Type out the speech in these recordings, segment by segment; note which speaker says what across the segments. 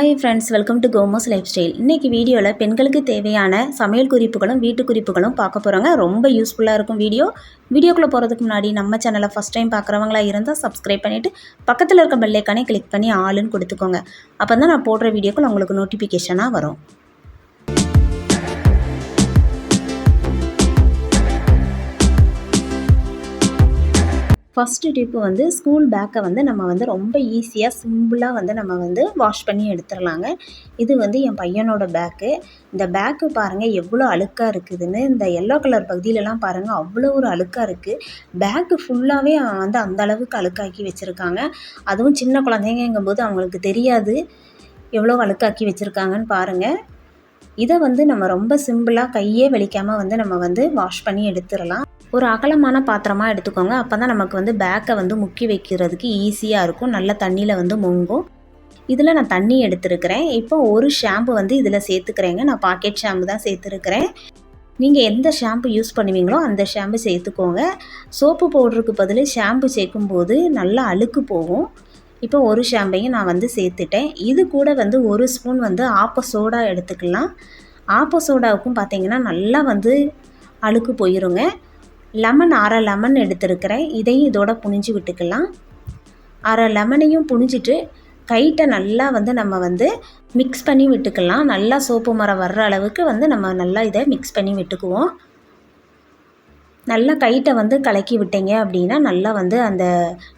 Speaker 1: Hi friends, welcome to Komo's lifestyle. இன்றைக்கி வீடியோவில் பெண்களுக்கு தேவையான சமையல் குறிப்புகளும் வீட்டு குறிப்புகளும் பார்க்க போகிறோங்க. ரொம்ப யூஸ்ஃபுல்லாக இருக்கும் வீடியோக்குள்ளே போகிறதுக்கு முன்னாடி நம்ம சேனலை ஃபஸ்ட் டைம் பார்க்குறவங்களா இருந்தால் சப்ஸ்கிரைப் பண்ணிவிட்டு பக்கத்தில் இருக்க பெல் ஐக்கானே கிளிக் பண்ணி ஆளுன்னு கொடுத்துக்கோங்க. அப்போ தான் நான் போடுற வீடியோக்கள் உங்களுக்கு நோட்டிஃபிகேஷனாக வரும். ஃபஸ்ட்டு டிப்பு வந்து ஸ்கூல் பேக்கை வந்து நம்ம ரொம்ப ஈஸியாக சிம்பிளாக நம்ம வாஷ் பண்ணி எடுத்துடலாங்க. இது என் பையனோட பேக்கு. இந்த பேக்கு பாருங்கள் எவ்வளோ அழுக்காக இருக்குதுன்னு. இந்த எல்லோ கலர் பகுதியிலலாம் பாருங்கள் அவ்வளோ ஒரு அழுக்காக இருக்குது. பேக்கு ஃபுல்லாகவே அந்த அளவுக்கு அழுக்காக்கி வச்சுருக்காங்க. அதுவும் சின்ன குழந்தைங்கும்போது அவங்களுக்கு தெரியாது எவ்வளோ அழுக்காக்கி வச்சுருக்காங்கன்னு பாருங்கள். இதை நம்ம ரொம்ப சிம்பிளாக கையே வலிக்காமல் நம்ம வாஷ் பண்ணி எடுத்துடலாம். ஒரு அகலமான பாத்திரமாக எடுத்துக்கோங்க. அப்போ தான் நமக்கு பேக்கை முக்கி வைக்கிறதுக்கு ஈஸியாக இருக்கும். நல்ல தண்ணியில் முங்கும். இதில் நான் தண்ணி எடுத்துருக்கிறேன். இப்போ ஒரு ஷாம்பு இதில் சேர்த்துக்கிறேங்க. நான் பாக்கெட் ஷாம்பு தான் சேர்த்துருக்கிறேன். நீங்கள் எந்த ஷாம்பு யூஸ் பண்ணுவீங்களோ அந்த ஷாம்பு சேர்த்துக்கோங்க. சோப்பு பவுடருக்கு பதில் ஷாம்பு சேர்க்கும்போது நல்லா அழுக்கு போகும். இப்போ ஒரு ஷாம்பையும் நான் சேர்த்துட்டேன். இது கூட ஒரு ஸ்பூன் ஆப்ப சோடா எடுத்துக்கலாம். ஆப்ப சோடாவுக்கும் பார்த்திங்கன்னா நல்லா அழுக்கு போயிருங்க. அரை லெமன் எடுத்துருக்கிறேன். இதையும் இதோட புழிஞ்சு விட்டுக்கலாம். அரை லெமனையும் புழிஞ்சிட்டு கைட்டை நல்லா நம்ம மிக்ஸ் பண்ணி விட்டுக்கலாம். நல்லா சோப்பு மரம் வர்ற அளவுக்கு நம்ம நல்லா இதை மிக்ஸ் பண்ணி விட்டுக்குவோம். நல்லா கைட்டை கலக்கி விட்டீங்க அப்படின்னா நல்லா அந்த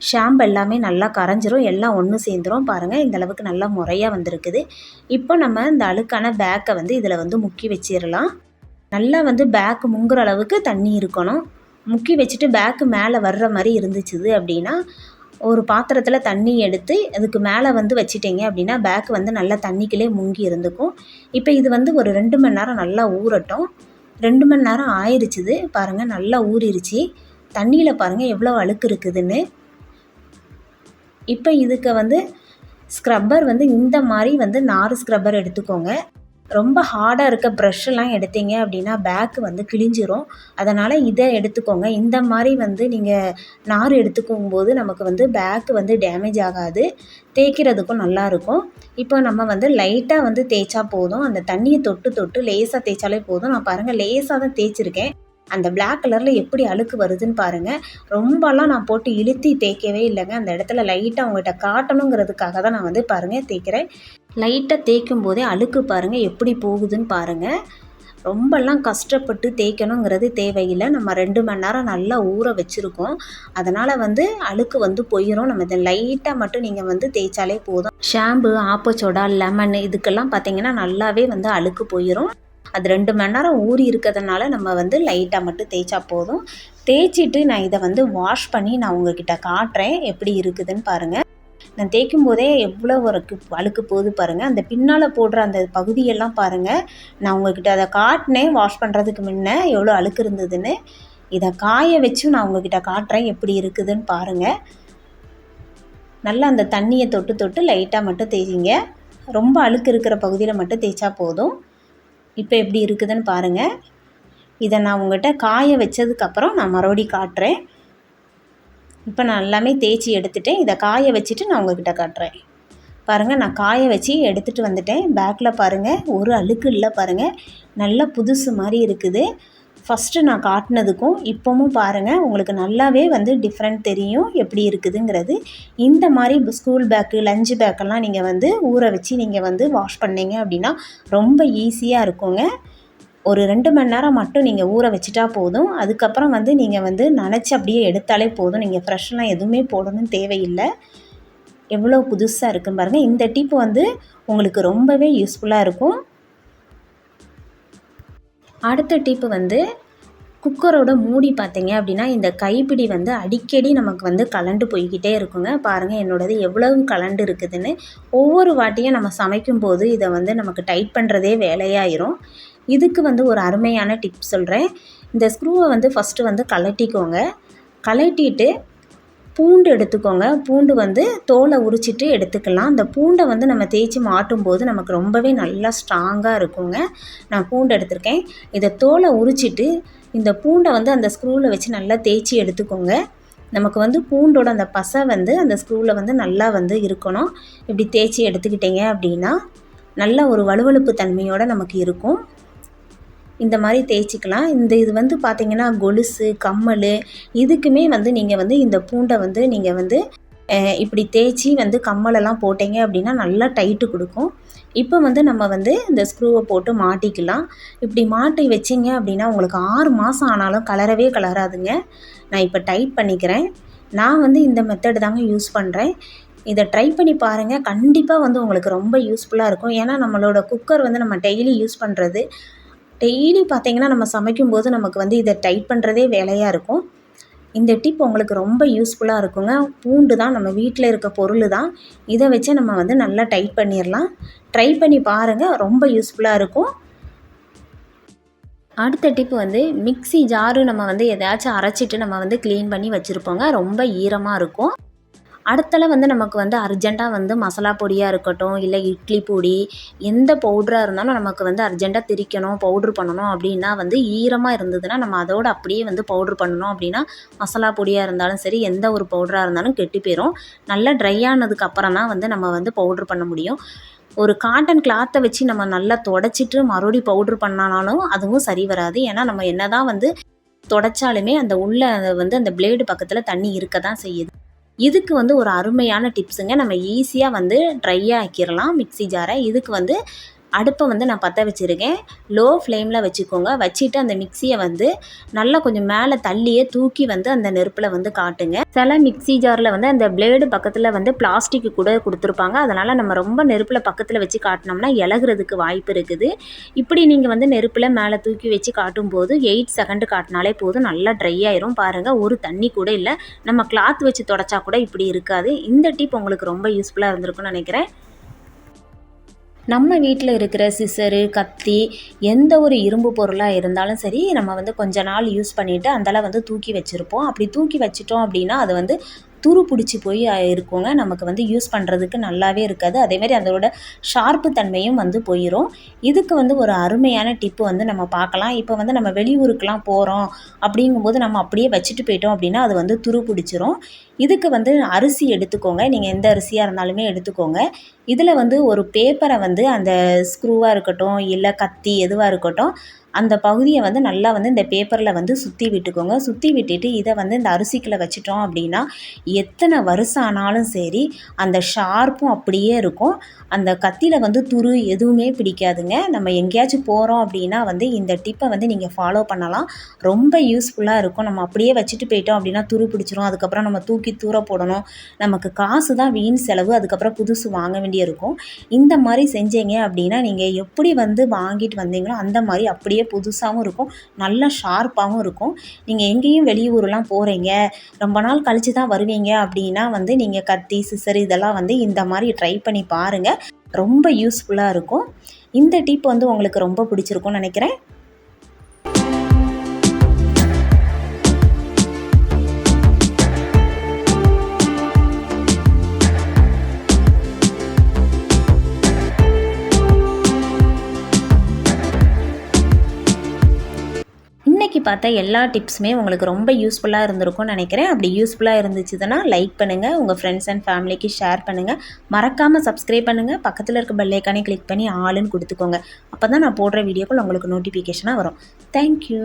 Speaker 1: ஷாம்பு எல்லாமே நல்லா கரைஞ்சிரும். எல்லாம் ஒன்று சேர்ந்துரும். பாருங்கள் இந்தளவுக்கு நல்லா முறையாக வந்திருக்குது. இப்போ நம்ம இந்த அழுக்கான பேக்கை இதில் முக்கி வச்சிடலாம். நல்லா பேக்கு முங்குற அளவுக்கு தண்ணி இருக்கணும். முக்கி வச்சுட்டு பேக்கு மேலே வர்ற மாதிரி இருந்துச்சுது அப்படின்னா ஒரு பாத்திரத்தில் தண்ணி எடுத்து அதுக்கு மேலே வச்சிட்டிங்க அப்படின்னா பேக்கு நல்லா தண்ணிக்குள்ளே முங்கி இருந்துக்கும். இப்போ இது ஒரு 2 மணி நேரம் நல்லா ஊறட்டும். 2 மணி நேரம் ஆயிடுச்சுது. பாருங்கள் நல்லா ஊறிடுச்சு. தண்ணியில் பாருங்கள் எவ்வளோ அழுக்கு இருக்குதுன்னு. இப்போ இதுக்கு ஸ்க்ரப்பர் இந்த மாதிரி நார் ஸ்க்ரப்பர் எடுத்துக்கோங்க. ரொம்ப ஹார்டாக இருக்க ப்ரஷ்ஷெல்லாம் எடுத்தீங்க அப்படின்னா பேக்கு கிழிஞ்சிரும். அதனால் இதை எடுத்துக்கோங்க. இந்த மாதிரி நீங்கள் நார் எடுத்துக்கும்போது நமக்கு பேக்கு டேமேஜ் ஆகாது. தேய்க்கிறதுக்கும் நல்லாயிருக்கும். இப்போ நம்ம லைட்டாக தேய்ச்சா போதும். அந்த தண்ணியை தொட்டு லேசாக தேய்ச்சாலே போதும். நான் பாருங்கள் லேசாக தான் தேய்ச்சிருக்கேன். அந்த பிளாக் கலரில் எப்படி அழுக்கு வருதுன்னு பாருங்கள். ரொம்பலாம் நான் போட்டு இழுத்தி தேய்க்கவே இல்லைங்க. அந்த இடத்துல லைட்டாக உங்கள்கிட்ட காட்டணுங்கிறதுக்காக தான் நான் பாருங்கள் தேய்க்கிறேன். லைட்டாக தேய்க்கும் போதே அழுக்கு பாருங்கள் எப்படி போகுதுன்னு பாருங்கள். ரொம்பலாம் கஷ்டப்பட்டு தேய்க்கணுங்கிறது தேவையில்லை. நம்ம 2 மணி நேரம் நல்லா ஊற வச்சுருக்கோம். அதனால் அழுக்கு போயிடும். நம்ம இதை லைட்டாக மட்டும் நீங்கள் தேய்ச்சாலே போதும். ஷாம்பு, ஆப்பச்சோடா, லெமன் இதுக்கெல்லாம் பார்த்திங்கன்னா நல்லாவே அழுக்கு போயிடும். அது 2 மணி நேரம் ஊறி இருக்கிறதுனால நம்ம லைட்டாக மட்டும் தேய்ச்சா போதும். தேய்ச்சிட்டு நான் இதை வாஷ் பண்ணி நான் உங்ககிட்ட காட்டுறேன் எப்படி இருக்குதுன்னு பாருங்கள். நான் தேய்க்கும் போதே எவ்வளோ ஒரு அழுக்கு போகுது பாருங்கள். அந்த பின்னால் போடுற அந்த பகுதியெல்லாம் பாருங்கள். நான் உங்ககிட்ட அதை காட்டினேன் வாஷ் பண்ணுறதுக்கு முன்னே எவ்வளோ அழுக்கு இருந்ததுன்னு. இதை காய வச்சும் நான் உங்ககிட்ட காட்டுறேன் எப்படி இருக்குதுன்னு பாருங்கள். நல்லா அந்த தண்ணியை தொட்டு லைட்டாக மட்டும் தேய்ச்சிங்க. ரொம்ப அழுக்கு இருக்கிற பகுதியில் மட்டும் தேய்ச்சா போதும். இப்போ எப்படி இருக்குதுன்னு பாருங்கள். இதை நான் உங்கள்கிட்ட காய வச்சதுக்கப்புறம் நான் மறுபடியும் காட்டுறேன். இப்போ நான் எல்லாமே தேய்ச்சி எடுத்துட்டேன். இதை காய வச்சுட்டு நான் உங்கள்கிட்ட காட்டுறேன். பாருங்கள் நான் காய வச்சு எடுத்துகிட்டு வந்துட்டேன். பேக்கில் பாருங்கள் ஒரு அழுக்கு இல்லை பாருங்கள். நல்லா புதுசு மாதிரி இருக்குது. ஃபஸ்ட்டு நான் காட்டினதுக்கும் இப்போவும் பாருங்கள் உங்களுக்கு நல்லாவே டிஃப்ரெண்ட் தெரியும் எப்படி இருக்குதுங்கிறது. இந்த மாதிரி ஸ்கூல் பேக்கு, லஞ்சு பேக்கெல்லாம் நீங்கள் ஊற வச்சு நீங்கள் வாஷ் பண்ணிங்க அப்படின்னா ரொம்ப ஈஸியாக இருக்குங்க. ஒரு 2 மணி நேரம் மட்டும் நீங்கள் ஊற வச்சுட்டா போதும். அதுக்கப்புறம் நீங்கள் நனைச்சி அப்படியே எடுத்தாலே போதும். நீங்கள் ஃப்ரெஷ்ஷெலாம் எதுவுமே போடணும்னு தேவையில்லை. எவ்வளோ புதுசாக இருக்குன்னு பாருங்கள். இந்த டிப்பு உங்களுக்கு ரொம்பவே யூஸ்ஃபுல்லாக இருக்கும். அடுத்த டிப்பு குக்கரோட மூடி பார்த்தீங்க அப்படின்னா இந்த கைப்பிடி அடிக்கடி நமக்கு கலண்டு போய்கிட்டே இருக்குங்க. பாருங்கள் என்னோடது எவ்வளவு கலண்டு இருக்குதுன்னு. ஒவ்வொரு வாட்டியும் நம்ம சமைக்கும் போது இதை நமக்கு டைட் பண்ணுறதே வேலையாயிரும். இதுக்கு ஒரு அருமையான டிப் சொல்கிறேன். இந்த ஸ்க்ரூவை ஃபஸ்ட்டு கழட்டிக்கோங்க. கழட்டிட்டு பூண்டு எடுத்துக்கோங்க. பூண்டு தோலை உரிச்சிட்டு எடுத்துக்கலாம். அந்த பூண்டை நம்ம தேய்ச்சி மாட்டும் போது நமக்கு ரொம்பவே நல்லா ஸ்ட்ராங்காக இருக்குங்க. நான் பூண்டு எடுத்திருக்கேன். இதை தோலை உரிச்சிட்டு இந்த பூண்டை அந்த ஸ்க்ரூவில் வச்சு நல்லா தேய்ச்சி எடுத்துக்கோங்க. நமக்கு வந்து பூண்டோட அந்த பசை வந்து அந்த ஸ்க்ரூவில் வந்து நல்லா வந்து இருக்கணும். இப்படி தேய்ச்சி எடுத்துக்கிட்டிங்க அப்படின்னா நல்ல ஒரு வழுவழுப்பு தன்மையோடு நமக்கு இருக்கும். இந்த மாதிரி தேய்ச்சிக்கலாம். இது வந்து பார்த்திங்கன்னா கொலுசு, கம்மல் இதுக்குமே வந்து நீங்கள் வந்து இந்த பூண்டை வந்து நீங்கள் வந்து இப்படி தேய்ச்சி வந்து கம்மலெல்லாம் போட்டிங்க அப்படின்னா நல்லா டைட்டு கொடுக்கும். இப்போ வந்து நம்ம வந்து இந்த ஸ்க்ரூவை போட்டு மாட்டிக்கலாம். இப்படி மாட்டி வச்சிங்க அப்படின்னா உங்களுக்கு 6 மாதம் ஆனாலும் கலரவே கலராதுங்க. நான் இப்போ டைட் பண்ணிக்கிறேன். நான் வந்து இந்த மெத்தடு தாங்க யூஸ் பண்ணுறேன். இதை ட்ரை பண்ணி பாருங்கள். கண்டிப்பாக வந்து உங்களுக்கு ரொம்ப யூஸ்ஃபுல்லாக இருக்கும். ஏன்னா நம்மளோட குக்கர் வந்து நம்ம டெய்லி யூஸ் பண்ணுறது. டெய்லி பார்த்திங்கன்னா நம்ம சமைக்கும்போது நமக்கு வந்து இதை டைட் பண்ணுறதே வேலையாக இருக்கும். இந்த டிப் உங்களுக்கு ரொம்ப யூஸ்ஃபுல்லாக இருக்குங்க. பூண்டு தான் நம்ம வீட்டில் இருக்க பொருள் தான். இதை வச்சு நம்ம வந்து நல்லா டைட் பண்ணிடலாம். ட்ரை பண்ணி பாருங்கள், ரொம்ப யூஸ்ஃபுல்லாக இருக்கும். அடுத்த டிப் வந்து மிக்ஸி ஜாரு நம்ம வந்து எதாச்சும் அரைச்சிட்டு நம்ம வந்து க்ளீன் பண்ணி வச்சுருப்போங்க. ரொம்ப ஈரமாக இருக்கும். அடுத்தல வந்து நமக்கு வந்து அர்ஜெண்ட்டாக வந்து மசாலா பொடியாக இருக்கட்டும், இல்லை இட்லி பொடி, எந்த பவுடராக இருந்தாலும் நமக்கு வந்து அர்ஜெண்ட்டாக திரிக்கணும், பவுட்ரு பண்ணணும் அப்படின்னா வந்து ஈரமாக இருந்ததுன்னா நம்ம அதோடு அப்படியே வந்து பவுட்ரு பண்ணணும் அப்படின்னா மசாலா பொடியாக இருந்தாலும் சரி, எந்த ஒரு பவுடராக இருந்தாலும் கெட்டு போயிடும். நல்லா ட்ரை ஆனதுக்கு அப்புறம் தான் வந்து நம்ம வந்து பவுட்ரு பண்ண முடியும். ஒரு காட்டன் கிளாத்தை வச்சு நம்ம நல்லா தொடச்சிட்டு மறுபடியும் பவுட்ரு பண்ணாலும் அதுவும் சரி வராது. ஏன்னா நம்ம என்ன தான் வந்து தொடச்சாலுமே அந்த உள்ள வந்து அந்த பிளேடு பக்கத்தில் தண்ணி இருக்க தான் செய்யுது. இதுக்கு வந்து ஒரு அருமையான டிப்ஸுங்க. நம்ம ஈஸியாக வந்து ட்ரையாக ஆக்கிடலாம் மிக்ஸி ஜாரை. இதுக்கு வந்து அடுப்பை வந்து நான் பற்ற வச்சுருக்கேன். லோ ஃப்ளேமில் வச்சுக்கோங்க. வச்சுட்டு அந்த மிக்ஸியை வந்து நல்லா கொஞ்சம் மேலே தள்ளியே தூக்கி வந்து அந்த நெருப்பில் வந்து காட்டுங்க. சில மிக்ஸி ஜாரில் வந்து அந்த பிளேடு பக்கத்தில் வந்து பிளாஸ்டிக்கு கூட கொடுத்துருப்பாங்க. அதனால் நம்ம ரொம்ப நெருப்பில் பக்கத்தில் வச்சு காட்டினோம்னா இலகுறதுக்கு வாய்ப்பு இருக்குது. இப்படி நீங்கள் வந்து நெருப்பில் மேலே தூக்கி வச்சு காட்டும்போது 8 செகண்டு காட்டினாலே போதும், நல்லா ட்ரை ஆயிரும். பாருங்கள், ஒரு தண்ணி கூட இல்லை. நம்ம கிளாத் வச்சு தொடச்சா கூட இப்படி இருக்காது. இந்த டிப் உங்களுக்கு ரொம்ப யூஸ்ஃபுல்லாக இருந்திருக்குன்னு நினைக்கிறேன். நம்ம வீட்டில் இருக்கிற சிசரு, கத்தி, எந்த ஒரு இரும்பு பொருளாக இருந்தாலும் சரி, நம்ம வந்து கொஞ்ச நாள் யூஸ் பண்ணிவிட்டு அந்தளவு வந்து தூக்கி வச்சுருப்போம். அப்படி தூக்கி வச்சிட்டோம் அப்படின்னா அது வந்து துரு பிடிச்சி போய் இருக்குங்க. நமக்கு வந்து யூஸ் பண்ணுறதுக்கு நல்லாவே இருக்காது. அதேமாதிரி அதோட ஷார்ப்பு தன்மையும் வந்து போயிடும். இதுக்கு வந்து ஒரு அருமையான டிப்பு வந்து நம்ம பார்க்கலாம். இப்போ வந்து நம்ம வெளியூருக்கெலாம் போகிறோம் அப்படிங்கும்போது நம்ம அப்படியே வச்சுட்டு போயிட்டோம் அப்படின்னா அது வந்து துரு பிடிச்சிரும். இதுக்கு வந்து அரிசி எடுத்துக்கோங்க. நீங்கள் எந்த அரிசியாக இருந்தாலுமே எடுத்துக்கோங்க. இதில் வந்து ஒரு பேப்பரை வந்து அந்த ஸ்க்ரூவாக இருக்கட்டும், இல்லை கத்தி எதுவாக இருக்கட்டும், அந்த பகுதியை வந்து நல்லா வந்து இந்த பேப்பரில் வந்து சுற்றி விட்டுக்கோங்க. சுற்றி விட்டுட்டு இதை வந்து இந்த அரிசிக்குள்ளே வச்சிட்டோம் அப்படின்னா எத்தனை வருஷம் ஆனாலும் சரி அந்த ஷார்ப்பும் அப்படியே இருக்கும். அந்த கத்தியில் வந்து துரு எதுவுமே பிடிக்காதுங்க. நம்ம எங்கேயாச்சும் போகிறோம் அப்படின்னா வந்து இந்த டிப்பை வந்து நீங்கள் ஃபாலோ பண்ணலாம். ரொம்ப யூஸ்ஃபுல்லாக இருக்கும். நம்ம அப்படியே வச்சுட்டு போயிட்டோம் அப்படின்னா துரு பிடிச்சிரும். அதுக்கப்புறம் நம்ம தூக்கி தூர போடணும். நமக்கு காசு தான் வீண் செலவு. அதுக்கப்புறம் புதுசு வாங்க வேண்டியிருக்கும். இந்த மாதிரி செஞ்சீங்க அப்படின்னா நீங்கள் எப்படி வந்து வாங்கிட்டு வந்தீங்களோ அந்த மாதிரி அப்படியே புதுசாகவும் இருக்கும், நல்லா ஷார்ப்பாகவும் இருக்கும். நீங்கள் எங்கேயும் வெளியூர்லாம் போகிறீங்க, ரொம்ப நாள் கழித்து தான் வருவீங்க அப்படின்னா வந்து நீங்கள் கத்தி, சிசர் இதெல்லாம் வந்து இந்த மாதிரி ட்ரை பண்ணி பாருங்கள். ரொம்ப யூஸ்ஃபுல்லாக இருக்கும். இந்த டிப் வந்து உங்களுக்கு ரொம்ப பிடிச்சிருக்கும்னு நினைக்கிறேன். பார்த்தா எல்லா டிப்ஸுமே உங்களுக்கு ரொம்ப யூஸ்ஃபுல்லாக இருந்திருக்கும்னு நினைக்கிறேன். அப்படி யூஸ்ஃபுல்லாக இருந்துச்சுன்னா லைக் பண்ணுங்கள், உங்கள் ஃப்ரெண்ட்ஸ் அண்ட் ஃபேமிலிக்கு ஷேர் பண்ணுங்கள், மறக்காமல் சப்ஸ்கிரைப் பண்ணுங்கள், பக்கத்தில் இருக்க பெல் ஐக்கானே கிளிக் பண்ணி ஆளுன்னு கொடுத்துக்கோங்க. அப்போ தான் நான் போடுற வீடியோக்கள் உங்களுக்கு நோட்டிஃபிகேஷனாக வரும். தேங்க்யூ.